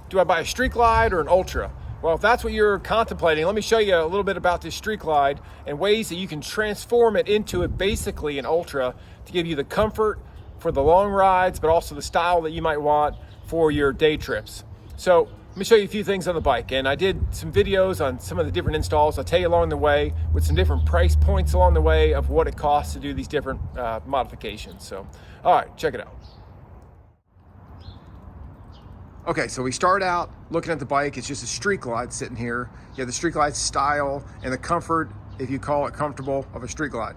do I buy a Street Glide or an Ultra? Well, if that's what you're contemplating, let me show you a little bit about this Street Glide and ways that you can transform it into basically an Ultra to give you the comfort for the long rides, but also the style that you might want for your day trips. So let me show you a few things on the bike. And I did some videos on some of the different installs. I'll tell you along the way with some different price points along the way of what it costs to do these different modifications. So, all right, check it out. Okay, so we start out looking at the bike. It's just a Street Glide sitting here. You have the Street Glide style and the comfort, if you call it comfortable, of a Street Glide.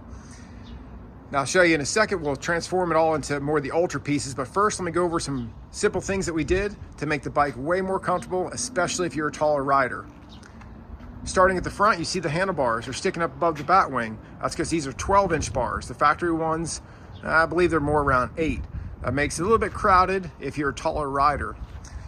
Now I'll show you in a second, we'll transform it all into more of the Ultra pieces, but first let me go over some simple things that we did to make the bike way more comfortable, especially if you're a taller rider. Starting at the front, you see the handlebars are sticking up above the bat wing. That's because these are 12-inch bars. The factory ones, I believe they're more around 8. That makes it a little bit crowded if you're a taller rider.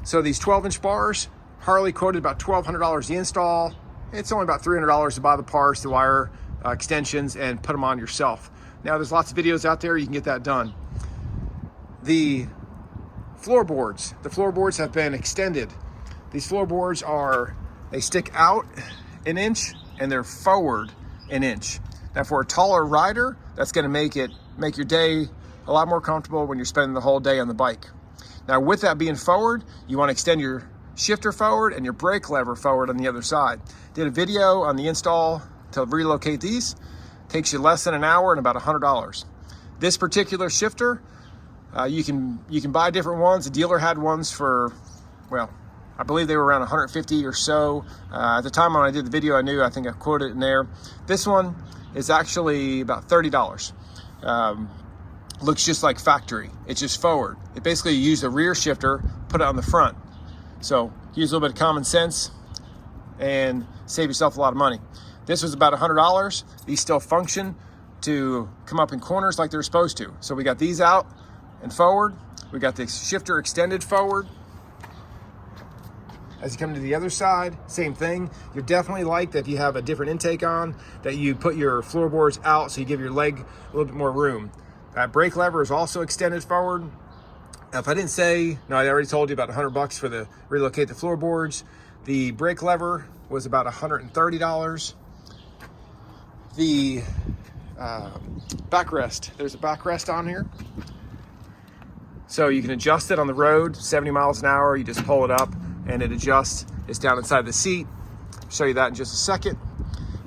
So these 12-inch bars, Harley quoted about $1,200 the install. It's only about $300 to buy the parts, the wire extensions, and put them on yourself. Now there's lots of videos out there, you can get that done. The floorboards have been extended. These floorboards they stick out an inch and they're forward an inch. Now for a taller rider, that's gonna make your day a lot more comfortable when you're spending the whole day on the bike. Now with that being forward, you want to extend your shifter forward and your brake lever forward on the other side. Did a video on the install to relocate these. Takes you less than an hour and about $100. This particular shifter, you can buy different ones. The dealer had ones for, well, I believe they were around 150 or so. At the time when I did the video, I think I quoted it in there. This one is actually about $30. Looks just like factory. It's just forward. It basically, you use the rear shifter, put it on the front. So use a little bit of common sense and save yourself a lot of money. This was about $100. These still function to come up in corners like they're supposed to. So we got these out and forward. We got the shifter extended forward. As you come to the other side, same thing. You're definitely like that if you have a different intake on, that you put your floorboards out so you give your leg a little bit more room. That brake lever is also extended forward. If I didn't say, no, I already told you about $100 for the relocate the floorboards. The brake lever was about $130. The backrest, there's a backrest on here. So you can adjust it on the road, 70 miles an hour. You just pull it up and it adjusts. It's down inside the seat. I'll show you that in just a second.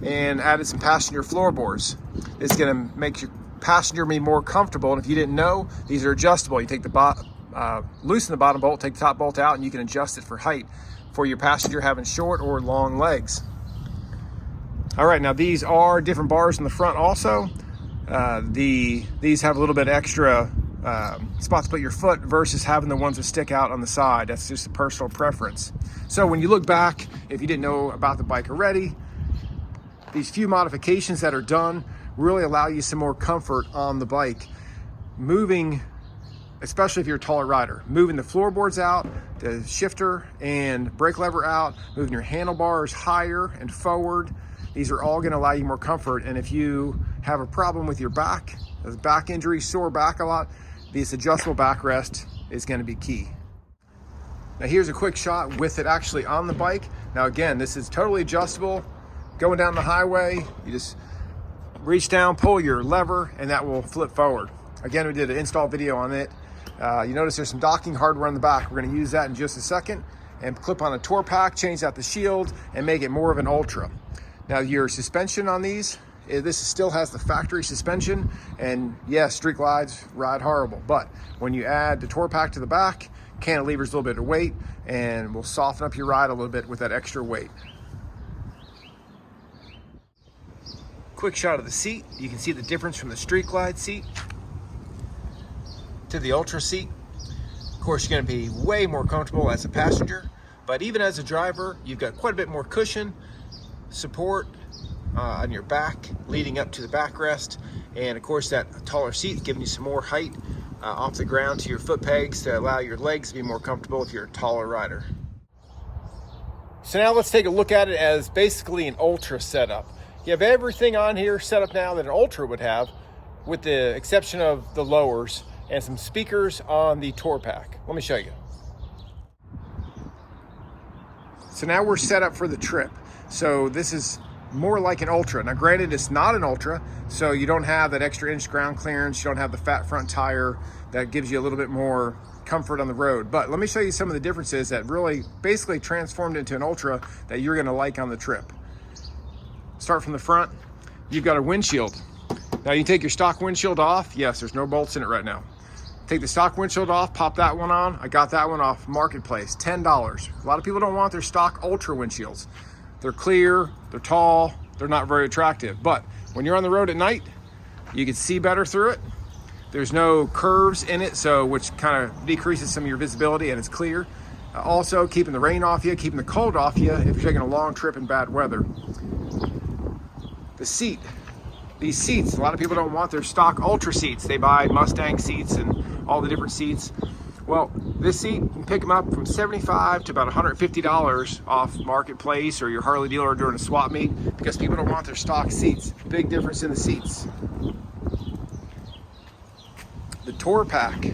And added some passenger floorboards. It's gonna make your passenger be more comfortable. And if you didn't know, these are adjustable. You take the loosen the bottom bolt, take the top bolt out, and you can adjust it for height for your passenger having short or long legs. All right, now these are different bars in the front also. These have a little bit extra spot to put your foot versus having the ones that stick out on the side. That's just a personal preference. So when you look back, if you didn't know about the bike already, these few modifications that are done really allow you some more comfort on the bike. Moving, especially if you're a taller rider, moving the floorboards out, the shifter and brake lever out, moving your handlebars higher and forward. These are all gonna allow you more comfort. And if you have a problem with your back, a back injury, sore back a lot, this adjustable backrest is gonna be key. Now here's a quick shot with it actually on the bike. Now again, this is totally adjustable. Going down the highway, you just reach down, pull your lever, and that will flip forward. Again, we did an install video on it. You notice there's some docking hardware on the back. We're gonna use that in just a second and clip on a tour pack, change out the shield, and make it more of an Ultra. Now your suspension on these, this still has the factory suspension, and yes, Street Glides ride horrible, but when you add the tour pack to the back, cantilever's a little bit of weight, and will soften up your ride a little bit with that extra weight. Quick shot of the seat. You can see the difference from the Street Glide seat to the Ultra seat. Of course, you're going to be way more comfortable as a passenger, but even as a driver, you've got quite a bit more cushion, support on your back leading up to the backrest, and of course that taller seat is giving you some more height off the ground to your foot pegs to allow your legs to be more comfortable if you're a taller rider. So now let's take a look at it as basically an Ultra setup. You have everything on here set up now that an Ultra would have, with the exception of the lowers and some speakers on the tour pack. Let me show you. So now we're set up for the trip. So this is more like an Ultra. Now granted, it's not an Ultra, so you don't have that extra inch ground clearance, you don't have the fat front tire that gives you a little bit more comfort on the road. But let me show you some of the differences that really basically transformed into an Ultra that you're gonna like on the trip. Start from the front. You've got a windshield. Now you take your stock windshield off. Yes, there's no bolts in it right now. Take the stock windshield off, pop that one on. I got that one off Marketplace, $10. A lot of people don't want their stock Ultra windshields. They're clear, they're tall, they're not very attractive. But when you're on the road at night, you can see better through it. There's no curves in it, so which kind of decreases some of your visibility, and it's clear. Also keeping the rain off you, keeping the cold off you if you're taking a long trip in bad weather. The seat. These seats, a lot of people don't want their stock Ultra seats. They buy Mustang seats and all the different seats. Well, this seat, you can pick them up from $75 to about $150 off Marketplace or your Harley dealer during a swap meet, because people don't want their stock seats. Big difference in the seats. The Tour Pack.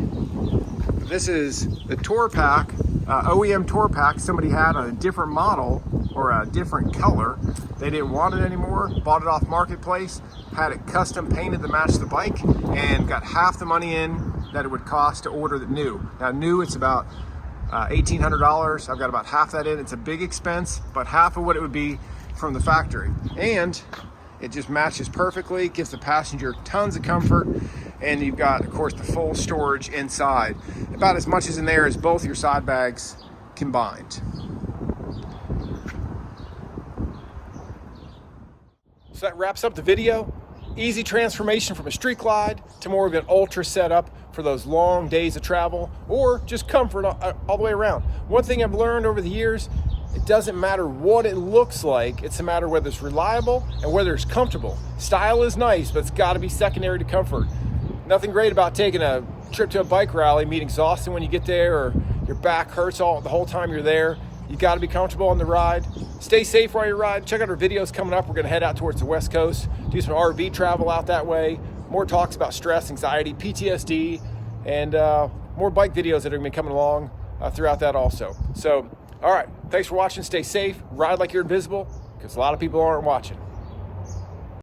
This is the Tour Pack, OEM Tour Pack. Somebody had a different model or a different color. They didn't want it anymore, bought it off Marketplace, had it custom painted to match the bike, and got half the money in that it would cost to order the new. Now new, it's about $1,800. I've got about half that in. It's a big expense, but half of what it would be from the factory. And it just matches perfectly, gives the passenger tons of comfort, and you've got, of course, the full storage inside. About as much as in there as both your side bags combined. So that wraps up the video. Easy transformation from a Street Glide to more of an Ultra setup for those long days of travel, or just comfort all the way around. One thing I've learned over the years, it doesn't matter what it looks like, it's a matter whether it's reliable and whether it's comfortable. Style is nice, but it's gotta be secondary to comfort. Nothing great about taking a trip to a bike rally, being exhausted when you get there, or your back hurts the whole time you're there. You gotta be comfortable on the ride. Stay safe while you ride. Check out our videos coming up. We're gonna head out towards the West Coast, do some RV travel out that way. More talks about stress, anxiety, PTSD, and more bike videos that are gonna be coming along throughout that also. So, all right, thanks for watching. Stay safe, ride like you're invisible, because a lot of people aren't watching.